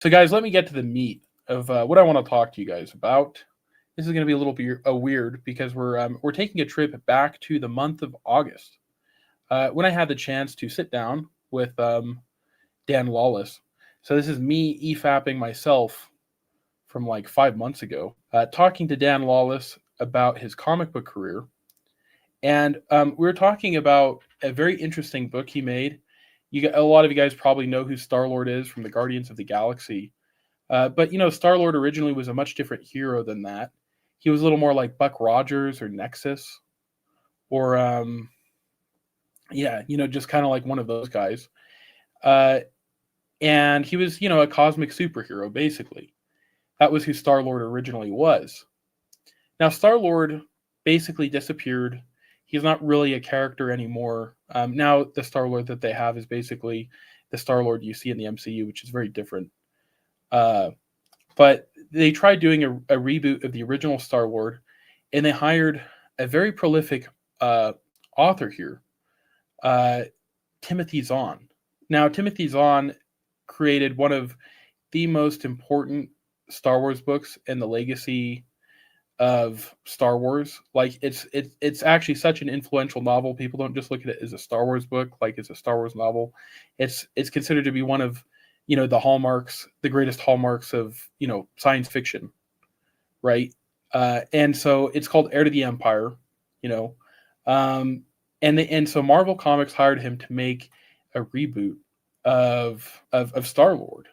So, guys, let me get to the meat of what I want to talk to you guys about. This is going to be a little bit weird because we're taking a trip back to the month of August when I had the chance to sit down with Dan Lawless. So this is me efapping myself from like 5 months ago, talking to Dan Lawless about his comic book career, and we were talking about a very interesting book he made. A lot of you guys probably know who Star Lord is from the Guardians of the Galaxy. But Star Lord originally was a much different hero than that. He was a little more like Buck Rogers or Nexus, or just kind of like one of those guys. Uh, and he was, a cosmic superhero basically. That was who Star Lord originally was. Now Star Lord basically disappeared. He's not really a character anymore. Now the Star Lord that they have is basically the Star Lord you see in the MCU, which is very different. But they tried doing a reboot of the original Star Lord, and they hired a very prolific author here, uh, Timothy Zahn. Now, Timothy Zahn created one of the most important Star Wars books in the legacy of Star Wars. Like it's actually such an influential novel. People don't just look at it as a Star Wars book, like it's a Star Wars novel. It's considered to be one of the hallmarks, the greatest hallmarks of science fiction, right? And so it's called Heir to the Empire, you know, um, and so Marvel Comics hired him to make a reboot of Star Lord,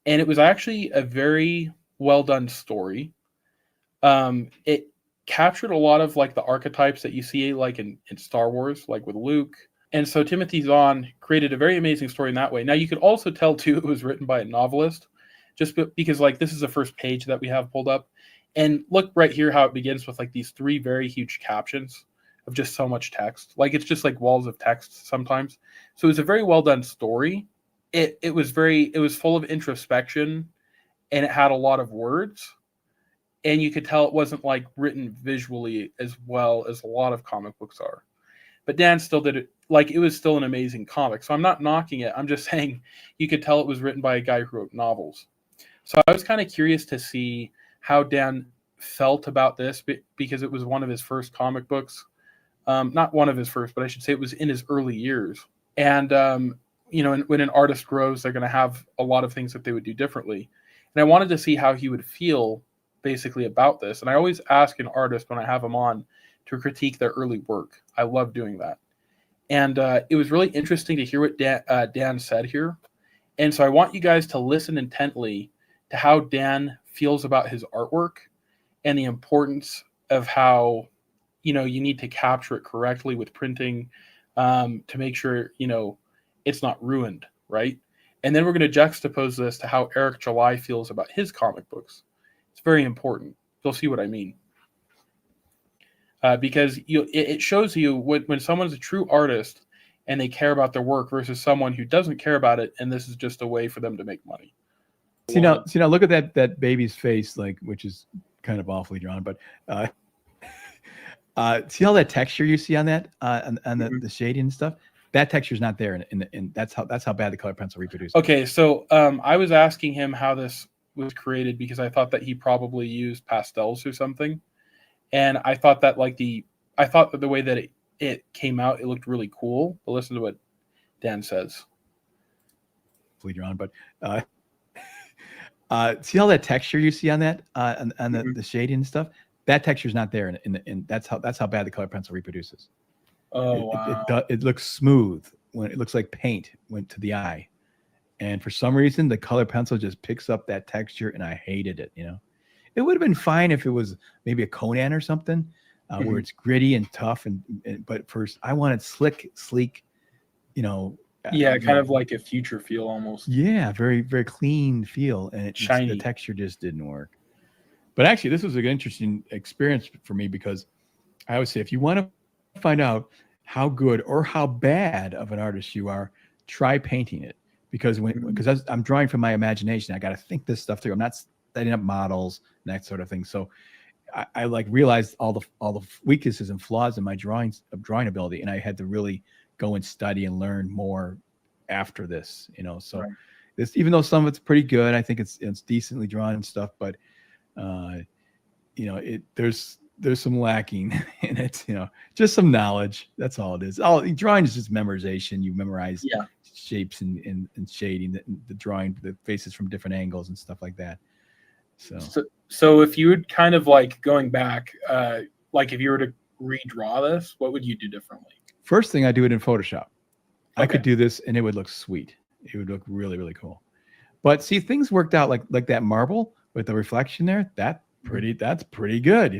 and it was actually a very well done story. It captured a lot of like the archetypes that you see like in Star Wars, like with Luke. And so Timothy Zahn created a very amazing story in that way. Now you could also tell too it was written by a novelist, just because like this is the first page that we have pulled up, and look right here how it begins with like these three very huge captions of just so much text. Like it's just like walls of text sometimes. So it was a very well done story. It was full of introspection, and it had a lot of words, and you could tell it wasn't like written visually as well as a lot of comic books are. But Dan still did it, like it was still an amazing comic. So I'm not knocking it. I'm just saying you could tell it was written by a guy who wrote novels. So I was kind of curious to see how Dan felt about this because it was one of his first comic books. Not one of his first, but I should say it was in his early years. And when an artist grows, they're going to have a lot of things that they would do differently. And I wanted to see how he would feel basically about this. And I always ask an artist when I have them on to critique their early work. I love doing that. And it was really interesting to hear what Dan said here. And so I want you guys to listen intently to how Dan feels about his artwork and the importance of how, you need to capture it correctly with printing to make sure, it's not ruined, right? And then we're going to juxtapose this to how Eric July feels about his comic books. It's very important. You'll see what I mean. Because it shows you when someone's a true artist and they care about their work versus someone who doesn't care about it, and this is just a way for them to make money. See now, look at that baby's face, like, which is kind of awfully drawn, but see all that texture you see on that and the shading and stuff. That texture is not there, and that's how bad the color pencil reproduces. Okay, so I was asking him how this was created because I thought that he probably used pastels or something, and I thought that the way that it came out, it looked really cool. But listen to what Dan says. Drawn, but see all that texture you see on that and the shading and stuff. That texture is not there, and that's how bad the color pencil reproduces. Oh, wow. It looks smooth when it looks like paint went to the eye, and for some reason the color pencil just picks up that texture, and I hated it. It would have been fine if it was maybe a Conan or something, where it's gritty and tough, but first I wanted slick, sleek, Yeah, kind of like a future feel almost. Yeah, very very clean feel, and shiny. The texture just didn't work. But actually, this was an interesting experience for me because I always say if you want to find out how good or how bad of an artist you are, try painting it. Because because I'm drawing from my imagination, I got to think this stuff through. I'm not setting up models and that sort of thing. So I like realized all the weaknesses and flaws in my drawing ability, and I had to really go and study and learn more after this. So right. This, even though some of it's pretty good, I think it's decently drawn and stuff, but there's some lacking in it, just some knowledge. That's all it is. All drawing is just memorization. You memorize shapes and shading, the drawing the faces from different angles and stuff like that. So if you would kind of like going back, like if you were to redraw this, what would you do differently? First thing, I do it in Photoshop. Okay. I could do this and it would look sweet. It would look really, really cool. But see, things worked out like that marble with the reflection there. That's pretty good,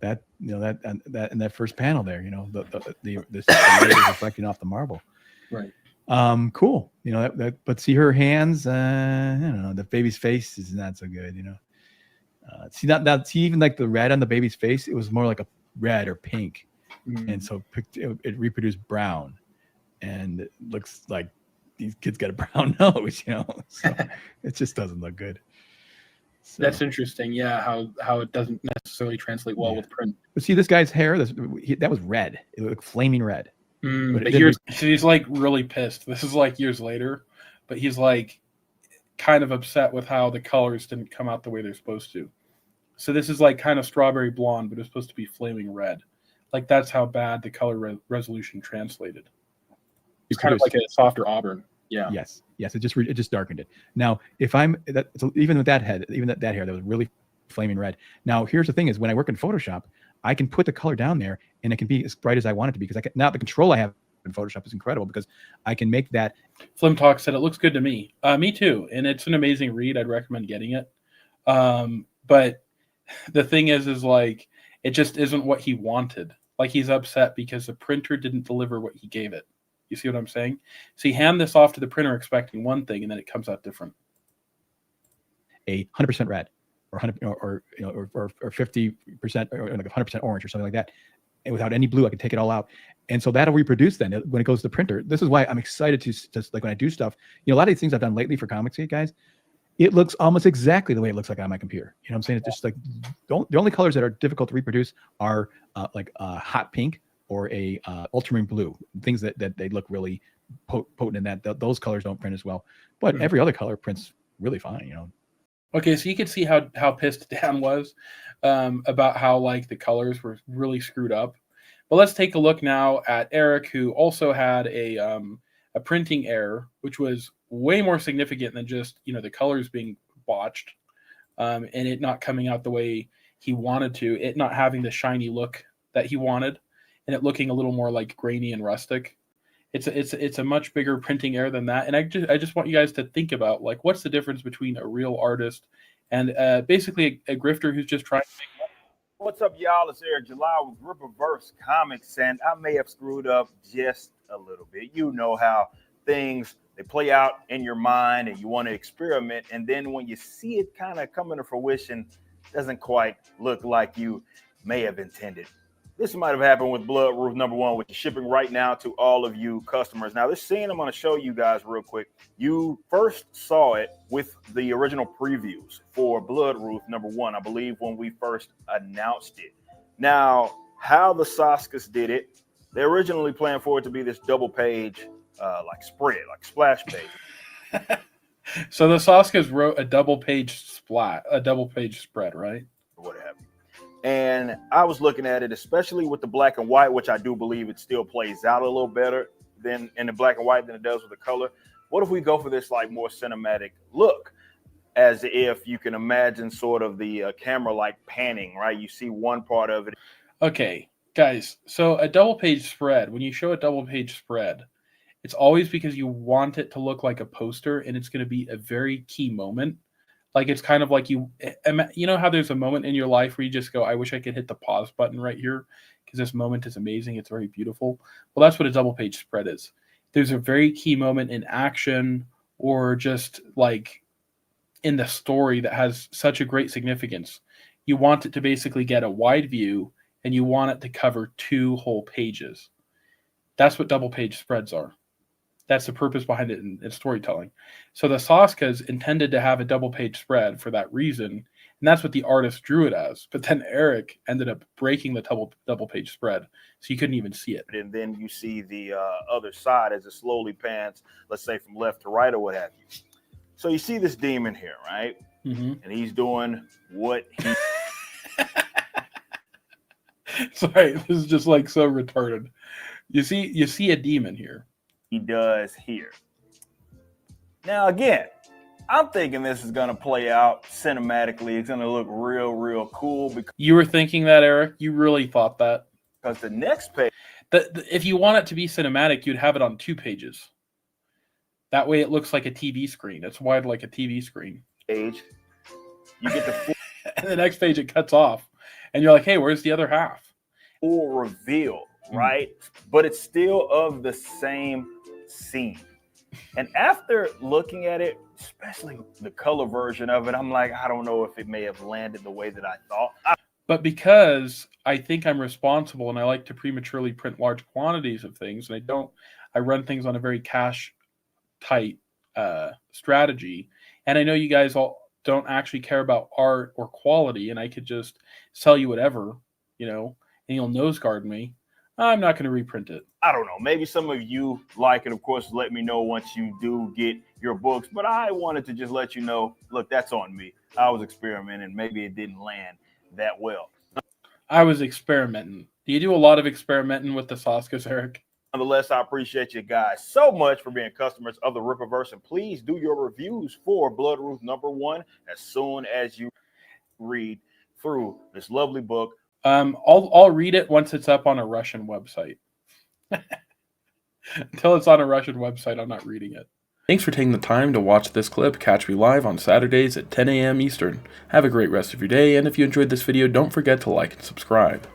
that in that first panel there, the light is reflecting off the marble. Right. Cool. But see her hands, I don't know, the baby's face is not so good, see even like the red on the baby's face, it was more like a red or pink. And so it reproduced brown, and it looks like these kids got a brown nose, so it just doesn't look good. So, that's interesting. Yeah. How it doesn't necessarily translate well with print. But see this guy's hair, that was red. It looked flaming red. But he's like really pissed. This is like years later, but he's like kind of upset with how the colors didn't come out the way they're supposed to. So this is like kind of strawberry blonde, but it's supposed to be flaming red. Like that's how bad the color resolution translated. It's kind of like a softer auburn. Yeah. Yes. It just darkened it. Now, even with that head, even that hair, that was really flaming red. Now, here's the thing: is when I work in Photoshop, I can put the color down there, and it can be as bright as I want it to be, because now the control I have in Photoshop is incredible, because I can make that. Flim Talk said it looks good to me. Me too, and it's an amazing read. I'd recommend getting it. But the thing is like it just isn't what he wanted. Like he's upset because the printer didn't deliver what he gave it. You see what I'm saying? So you hand this off to the printer expecting one thing, and then it comes out different. 100% red, or 100, or 50%, or like 100% orange, or something like that, and without any blue, I can take it all out, and so that'll reproduce then when it goes to the printer. This is why I'm excited to just like when I do stuff. A lot of these things I've done lately for Comics Gate, guys, it looks almost exactly the way it looks like on my computer. You know what I'm saying? It's just like the only colors that are difficult to reproduce are like hot pink or a ultramarine blue, things that they look really potent in that. Those colors don't print as well, but every other color prints really fine, Okay, so you can see how pissed Dan was about how like the colors were really screwed up. But let's take a look now at Eric, who also had a printing error, which was way more significant than just the colors being botched and it not coming out the way he wanted to, it not having the shiny look that he wanted, and it looking a little more like grainy and rustic. It's a much bigger printing error than that. And I just want you guys to think about like what's the difference between a real artist and basically a grifter who's just trying to make money. What's up, y'all? It's Eric July with Rippaverse Comics, and I may have screwed up just a little bit. You know how things, they play out in your mind and you want to experiment, and then when you see it kind of come into fruition, it doesn't quite look like you may have intended. This might have happened with Bloodroof #1, which is shipping right now to all of you customers. Now, this scene I'm going to show you guys real quick. You first saw it with the original previews for Bloodroof #1, I believe, when we first announced it. Now, how the Soskas did it, they originally planned for it to be this double page like spread, like splash page. So the Soskas wrote a double page spread, right? Or what have you. And I was looking at it, especially with the black and white, which I do believe it still plays out a little better than in the black and white than it does with the color. What if we go for this like more cinematic look, as if you can imagine sort of the camera like panning, right? You see one part of it. Okay, guys. So a double page spread, when you show a double page spread, it's always because you want it to look like a poster, and it's going to be a very key moment. Like it's kind of like you know how there's a moment in your life where you just go, I wish I could hit the pause button right here because this moment is amazing. It's very beautiful. Well, that's what a double page spread is. There's a very key moment in action or just like in the story that has such a great significance. You want it to basically get a wide view and you want it to cover 2 whole pages. That's what double page spreads are. That's the purpose behind it in storytelling. So the Soskas intended to have a double page spread for that reason, and that's what the artist drew it as. But then Eric ended up breaking the double page spread, so you couldn't even see it. And then you see the other side as it slowly pans, let's say from left to right or what have you. So you see this demon here, right? Mm-hmm. And he's doing what he Sorry, this is just like so retarded. You see a demon here. does here. Now, again, I'm thinking this is going to play out cinematically. It's going to look real cool You were thinking that, Eric? You really thought that? because the next page, If you want it to be cinematic, you'd have it on 2 pages. That way it looks like a TV screen. It's wide like a TV screen. you get the full And the next page it cuts off. And you're like, hey, where's the other half? reveal, right? But it's still of the same scene. And after looking at it, especially the color version of it, I'm like, I don't know if it may have landed the way that I thought. But because I think I'm responsible and I like to prematurely print large quantities of things, and I run things on a very cash tight strategy. And I know you guys all don't actually care about art or quality, and I could just sell you whatever, and you'll nose guard me. I'm not going to reprint it. I don't know. Maybe some of you like it. Of course, let me know once you do get your books. But I wanted to just let you know, look, that's on me. I was experimenting. Maybe it didn't land that well. I was experimenting. Do you do a lot of experimenting with the Saskas, Eric? Nonetheless, I appreciate you guys so much for being customers of the Rippaverse. And please do your reviews for Bloodruth #1 as soon as you read through this lovely book. I'll read it once it's up on a Russian website. Until it's on a Russian website, I'm not reading it. Thanks for taking the time to watch this clip. Catch me live on Saturdays at 10 a.m. Eastern. Have a great rest of your day, and if you enjoyed this video, don't forget to like and subscribe.